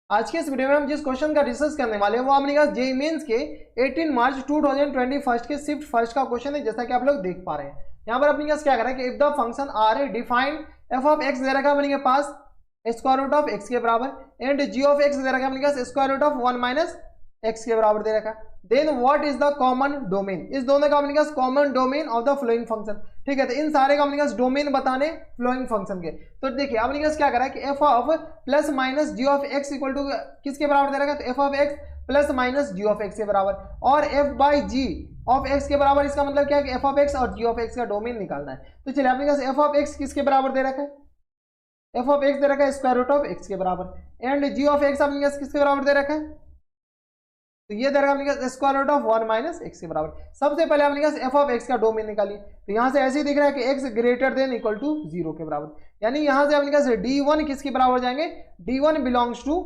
आज के इस वीडियो में हम जिस क्वेश्चन का डिस्कस करने वाले हैं वो अपने पास जेईई मेंस के 18 मार्च 2021 के शिफ्ट फर्स्ट का क्वेश्चन है, जैसा कि आप लोग देख पा रहे हैं। यहाँ पर अपने पास क्या कर रहा है कि if the function are defined f of x दे रखा है अपने के पास स्क्वायर रूट ऑफ एक्स के बराबर एंड जी ऑफ एक्स दे रखा है अपने पास square root of 1 minus x के बराबर दे रखा है। Then what is the common domain, इस दोनों का अपने पास common domain of the following function. ठीक है, तो इन सारे का अपने पास डोमेन बताने फ्लोइंग फंक्शन के। तो देखिए अपने पास क्या करा है कि F of plus minus G of X equal to किसके बराबर दे रखा है, तो F of X plus minus G of x के बराबर, और F by G of x के बराबर। इसका मतलब क्या है कि एफ ऑफ एक्स और जी ऑफ एक्स का डोमेन निकालना है। तो चलिए अपने पास एफ ऑफ एक्स किसके बराबर दे रखा है, एफ ऑफ एक्स दे रखा है स्क्वायर रूट ऑफ एक्स के बराबर एंड जी ऑफ एक्स अपने पास किसके बराबर दे रखा है, तो ये दे रखा है अपने पास square root of 1 minus x के बराबर। सबसे पहले अपने पास एफ ऑफ एक्स का डोमेन निकालिए। तो यहाँ से ऐसे ही दिख रहा है कि X greater than equal to 0 के बराबर, यानी यहाँ से अपने पास d1 किसके बराबर हो जाएंगे, d1 बिलोंग्स टू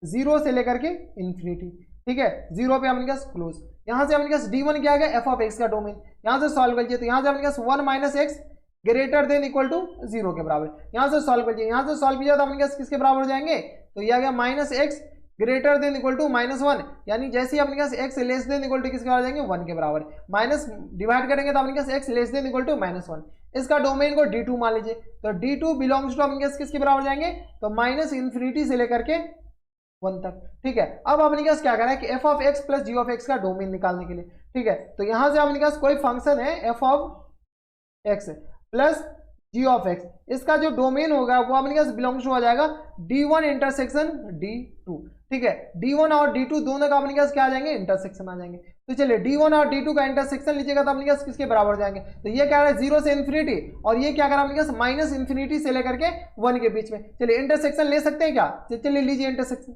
0 से लेकर के इन्फिनिटी। ठीक है, 0 पे अपने पास क्लोज। यहाँ से अपने पास d1 क्या आ गया, एफ ऑफ एक्स का डोमेन। यहाँ से सॉल्व करिए, तो यहाँ से अपने पास 1 minus x greater than equal to 0 के बराबर। यहाँ से सॉल्व करिए, यहाँ से सॉल्व किया तो अपने पास किसके बराबर हो जाएंगे, तो ये आ गया minus x greater than equal to minus 1, यानी जैसे ही अपने पास x less than equal to किसके बराबर जाएंगे, 1 के बराबर। माइनस डिवाइड करेंगे तो अपने पास x less than equal to minus 1। इसका डोमेन को d2 मान लीजिए, तो d2 बिलोंग्स टू अपने पास किसके बराबर जाएंगे, तो माइनस इन्फिनिटी से लेकर के 1 तक। ठीक है, अब अपने पास क्या करा है कि F of X plus G of x का डोमेन निकालने के लिए। ठीक है, तो यहां से अपने पास कोई फंक्शन है F of X plus G of X, इसका जो डोमेन होगा वो अपने पास बिलोंग्स टू आ जाएगा d1 इंटरसेक्शन d2। ठीक है, d1 और d2 दोनों का अपने पास क्या आ जाएंगे, इंटरसेक्शन आ जाएंगे। तो चलिए d1 और d2 का इंटरसेक्शन लीजिएगा तो अपने पास किसके बराबर हो जाएंगे, तो ये क्या है 0 से इन्फिनिटी, और ये क्या करा अपने पास माइनस इन्फिनिटी से लेकर के 1 के बीच में। चलिए इंटरसेक्शन ले सकते हैं क्या, चलिए लीजिए इंटरसेक्शन।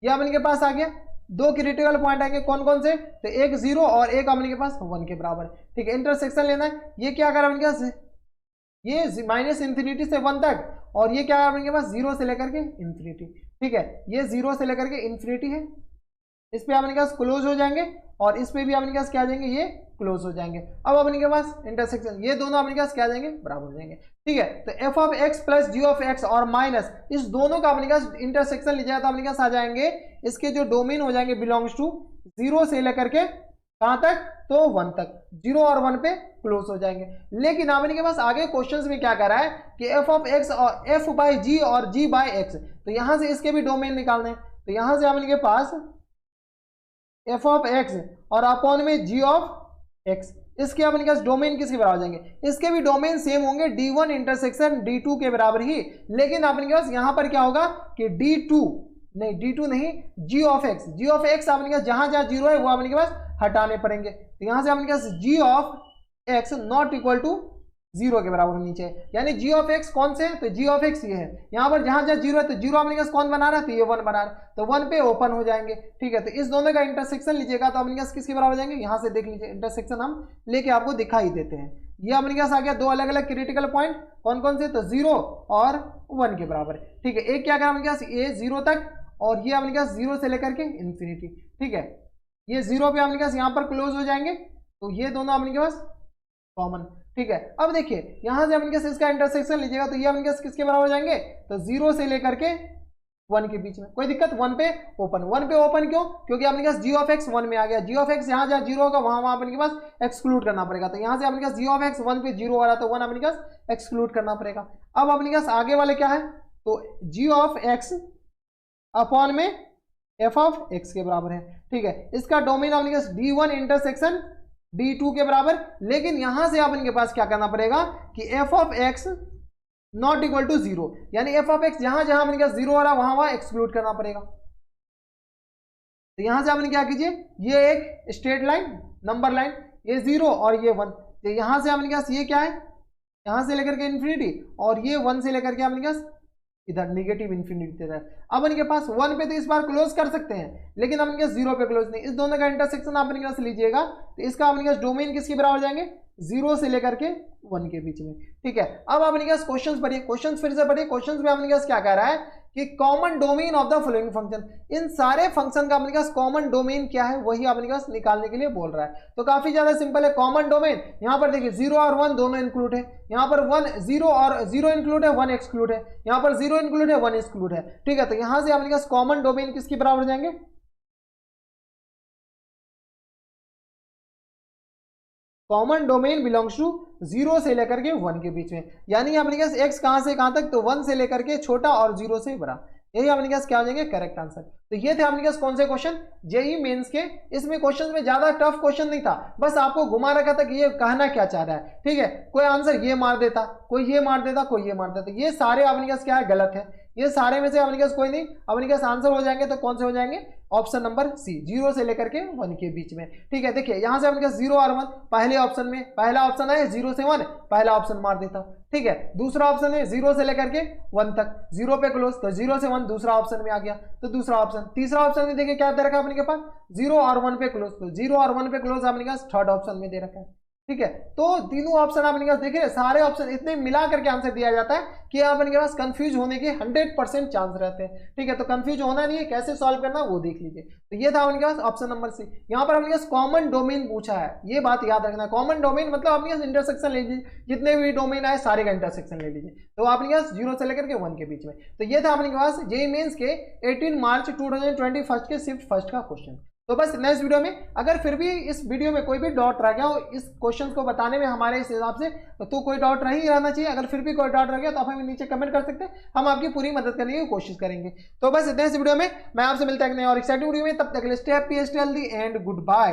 ये अपने के पास आ गया, दो क्रिटिकल पॉइंट आएंगे कौन कौन से, तो एक 0 और एक अपने के पास 1 के बराबर। ठीक है, इंटरसेक्शन लेना है। ये क्या करा अपने पास, ये माइनस इन्फिनिटी से 1 तक, और ये क्या है अपने पास 0 से लेकर के इन्फिनिटी। ठीक है, ये 0 से लेकर के इन्फिनिटी है, इस पे अपने पास क्लोज हो जाएंगे, और इस पे भी अपने पास क्या आ जाएंगे, ये क्लोज हो जाएंगे। अब अपने के पास इंटरसेक्शन, ये दोनों अपने पास क्या आ जाएंगे, बराबर हो जाएंगे। ठीक है, तो F of X plus G of X और माइनस इस दोनों का अपने पास इंटरसेक्शन लीजिएगा तो अपने पास आ जाएंगे, इसके जो डोमेन हो जाएंगे बिलोंग्स टू 0 से लेकर के कहां तक, तो 1 तक। 0 और 1 पे क्लोज हो जाएंगे। लेकिन अपने के पास आगे क्वेश्चंस में क्या कर रहा है कि एफ ऑफ एक्स और एफ बाई जी और जी बाई एक्स, तो यहां से इसके भी डोमेन निकालने हैं। तो यहां से अपने के पास एफ ऑफ एक्स और अपॉन में जी ऑफ एक्स, इसके अपने पास डोमेन किसके बराबर हो जाएंगे, इसके भी डोमेन सेम होंगे d1 इंटरसेक्शन d2 के बराबर ही। लेकिन अपने पास यहां पर क्या होगा कि d2 नहीं, जी ऑफ एक्स अपने पास जहां जहां 0 है वो अपने के पास हटाने पड़ेंगे। तो यहां से अपने पास g of x not equal to 0 के बराबर होनी चाहिए, यानी जी ऑफ एक्स कौन से है, तो जी ऑफ एक्स ये है। यहाँ पर जहां जहां 0 है तो 0 अपने पास कौन बना रहा है, तो ये 1 बना रहा है, तो 1 पे ओपन हो जाएंगे। ठीक है, तो इस दोनों का इंटरसेक्शन लीजिएगा तो अपने पास किसके बराबर हो जाएंगे, यहाँ से देख लीजिए इंटरसेक्शन हम लेके आपको दिखाई देते हैं। ये अपने पास आ गया दो अलग अलग क्रिटिकल पॉइंट कौन कौन से, तो 0 और 1 के बराबर। ठीक है, एक क्या करा अपने पास, ये 0 तक, और ये अपने पास 0 से लेकर के इन्फिनिटी। ठीक है, ये 0 पे अपने पास यहाँ पर क्लोज हो जाएंगे, तो ये दोनों अपने के पास कॉमन। ठीक है, अब देखिए यहां से अपने पास इसका इंटरसेक्शन लीजिएगा तो ये अपने पास किसके बराबर हो जाएंगे, तो 0 से लेकर के 1 के बीच में। कोई दिक्कत, 1 पे ओपन क्यों, क्योंकि अपने पास जी ऑफ एक्स 1 में आ गया। जी ऑफ एक्स जहां जहां 0 होगा वहां अपने के पास एक्सक्लूड करना पड़ेगा। तो यहां से अपने पास जी ऑफ एक्स 1 पे 0 आ रहा, तो 1 अपने पास एक्सक्लूड करना पड़ेगा। अब अपने पास आगे वाले क्या है, तो जी ऑफ एक्स अपॉन में एफ ऑफ एक्स के बराबर है। ठीक है, इसका डोमेन अपने पास d1 इंटरसेक्शन d2 के बराबर। लेकिन यहां से अपने के पास क्या करना पड़ेगा कि F of x not equal to 0, यानी एफ ऑफ एक्स जहां जहां अपने पास 0 आ रहा वहां एक्सक्लूड करना पड़ेगा। तो यहां से आपने क्या कीजिए, ये एक स्ट्रेट लाइन नंबर लाइन, ये 0 और ये 1, तो यहां से अपने पास ये क्या है, यहां से लेकर के इन्फिनिटी, और ये 1 से लेकर के अपने पास इधर निगेटिव इन्फिनिटी तक। अब इनके पास 1 पे तो इस बार क्लोज कर सकते हैं, लेकिन अपने पास 0 पे क्लोज नहीं। इस दोनों का इंटरसेक्शन अपने पास लीजिएगा तो इसका अपने पास डोमेन किसके बराबर जाएंगे, 0 से लेकर के 1 के बीच में। ठीक है, अब आपने क्या क्वेश्चंस पढ़िए, क्वेश्चंस फिर से पढ़िए। क्वेश्चंस में आपने क्या कह रहा है कि common domain of the following function, इन सारे फंक्शन का अपने पास कॉमन डोमेन क्या है वही अपने पास निकालने के लिए बोल रहा है। तो काफी ज्यादा सिंपल है। कॉमन डोमेन यहाँ पर देखिए 0 और 1 दोनों इंक्लूड है, यहाँ पर 0 और 0 इंक्लूड है, 1 एक्सक्लूड है, यहाँ पर 0 इंक्लूड है, 1 एक्सक्लूड है। ठीक है, तो यहां से अपने पास कॉमन डोमेन किसके बराबर हो जाएंगे, कॉमन डोमेन बिलोंग्स टू 0 से लेकर के 1 के बीच में। यानी अपने पास x कहां से कहां तक, तो 1 से लेकर के छोटा और 0 से बड़ा। यही अपने पास क्या हो जाएंगे, करेक्ट आंसर। तो ये थे अपने पास कौन से क्वेश्चन, जेई मेंस के। इसमें क्वेश्चन में ज्यादा टफ क्वेश्चन नहीं था, बस आपको घुमा रखा था कि ये कहना क्या चाह रहा है। ठीक है, कोई आंसर ये मार देता, कोई ये मार देता, कोई ये मार देता, ये सारे अपने पास क्या है, गलत है। ये सारे में से अपने पास कोई नहीं, अपने पास आंसर हो जाएंगे तो कौन से हो जाएंगे, ऑप्शन नंबर सी, 0 से लेकर के 1 के बीच में। ठीक है, देखिए यहां से अपने पास 0 और 1 पहले ऑप्शन में, पहला ऑप्शन है 0 से 1, पहला ऑप्शन मार देता। ठीक है, दूसरा ऑप्शन है 0 से लेकर के 1 तक, 0 पे क्लोज, तो 0 से 1 दूसरा ऑप्शन में आ गया, तो दूसरा ऑप्शन। तीसरा ऑप्शन में देखिए क्या दे रखा है अपने के पास, 0 और 1 पे क्लोज, तो 0 और 1 पे क्लोज अपने पास थर्ड ऑप्शन में दे रखा है। ठीक है, तो तीनों ऑप्शन आपने पास देखिए, सारे ऑप्शन इतने मिला करके आंसर दिया जाता है कि आपके पास कंफ्यूज होने के 100% चांस रहते हैं। ठीक है, तो कंफ्यूज होना नहीं है, कैसे सॉल्व करना वो देख लीजिए। तो ये था आपके पास ऑप्शन नंबर सी। यहाँ पर आपके पास कॉमन डोमेन पूछा है, ये बात याद रखना। कॉमन डोमेन मतलब आपके पास इंटरसेक्शन ले लीजिए, जितने भी डोमेन आए सारे का इंटरसेक्शन ले लीजिए, तो आपके पास 0 से लेकर के 1 के बीच में। तो ये था आपके पास जेईई मेंस के 18 मार्च 2021 के शिफ्ट फर्स्ट का क्वेश्चन। तो बस नेक्स्ट वीडियो में अगर फिर भी इस वीडियो में कोई भी डाउट रह गया हो इस क्वेश्चन को बताने में हमारे इस हिसाब से, तो कोई डाउट नहीं रहना चाहिए। अगर फिर भी कोई डाउट रह गया तो आप हमें नीचे कमेंट कर सकते हैं, हम आपकी पूरी मदद करने की कोशिश करेंगे। तो बस नेक्स्ट वीडियो में मैं आपसे मिलता है एक नए और एक्साइटिंग वीडियो में, तब तक के लिए stay happy, stay healthy and good bye.